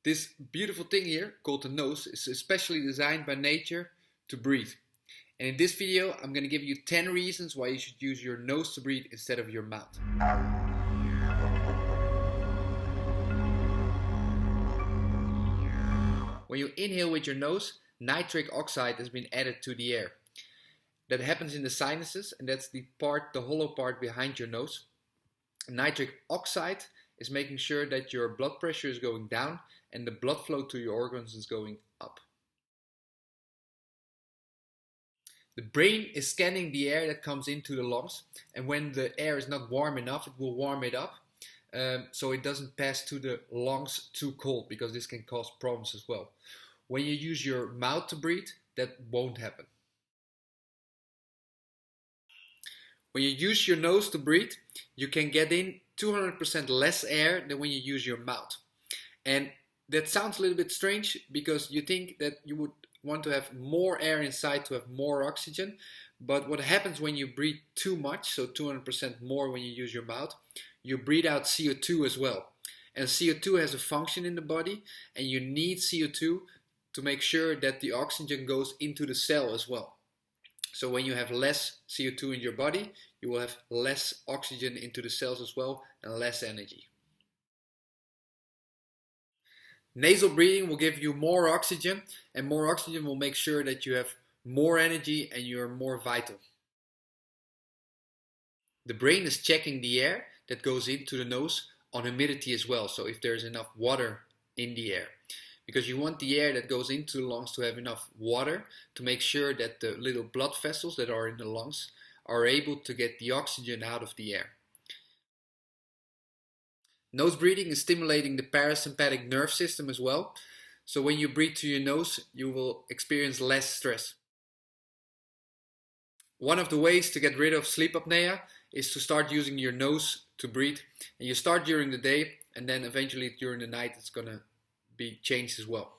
This beautiful thing here, called the nose, is especially designed by nature to breathe. And in this video, I'm going to give you 10 reasons why you should use your nose to breathe instead of your mouth. When you inhale with your nose, nitric oxide has been added to the air. That happens in the sinuses, and that's the hollow part behind your nose. Nitric oxide is making sure that your blood pressure is going down and the blood flow to your organs is going up. The brain is scanning the air that comes into the lungs, and when the air is not warm enough, it will warm it up so it doesn't pass to the lungs too cold, because this can cause problems as well. When you use your mouth to breathe, that won't happen. When you use your nose to breathe, you can get in 200% less air than when you use your mouth. And that sounds a little bit strange, because you think that you would want to have more air inside to have more oxygen. But what happens when you breathe too much, so 200% more when you use your mouth, you breathe out CO2 as well. And CO2 has a function in the body, and you need CO2 to make sure that the oxygen goes into the cell as well. So when you have less CO2 in your body, you will have less oxygen into the cells as well, and less energy. Nasal breathing will give you more oxygen, and more oxygen will make sure that you have more energy and you're more vital. The brain is checking the air that goes into the nose on humidity as well, so if there's enough water in the air. Because you want the air that goes into the lungs to have enough water to make sure that the little blood vessels that are in the lungs are able to get the oxygen out of the air. Nose breathing is stimulating the parasympathetic nerve system as well. So when you breathe through your nose, you will experience less stress. One of the ways to get rid of sleep apnea is to start using your nose to breathe. And you start during the day, and then eventually during the night it's going to be changed as well.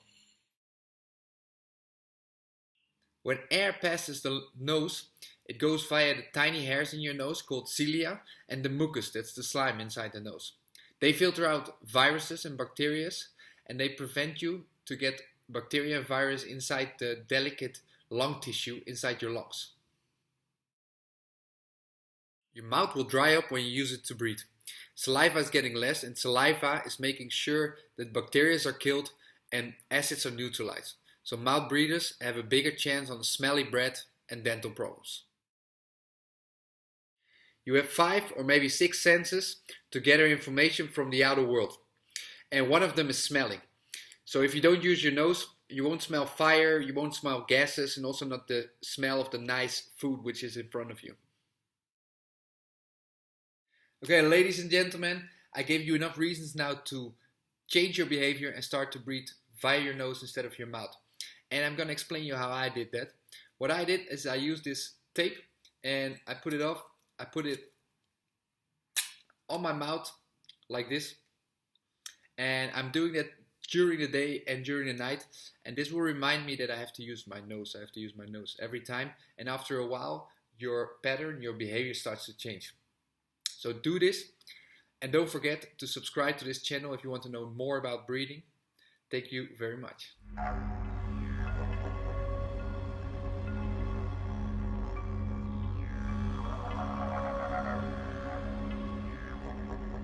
When air passes the nose, it goes via the tiny hairs in your nose called cilia and the mucus, that's the slime inside the nose. They filter out viruses and bacteria, and they prevent you to get bacteria and virus inside the delicate lung tissue inside your lungs. Your mouth will dry up when you use it to breathe. Saliva is getting less, and saliva is making sure that bacteria are killed and acids are neutralized. So mouth breathers have a bigger chance on smelly breath and dental problems. You have 5 or maybe 6 senses to gather information from the outer world. And one of them is smelling. So if you don't use your nose, you won't smell fire, you won't smell gases, and also not the smell of the nice food which is in front of you. Okay, ladies and gentlemen, I gave you enough reasons now to change your behavior and start to breathe via your nose instead of your mouth. And I'm going to explain you how I did that. What I did is I used this tape and I put it off. I put it on my mouth like this. And I'm doing that during the day and during the night. And this will remind me that I have to use my nose. I have to use my nose every time. And after a while, your pattern, your behavior starts to change. So do this, and don't forget to subscribe to this channel if you want to know more about breathing. Thank you very much.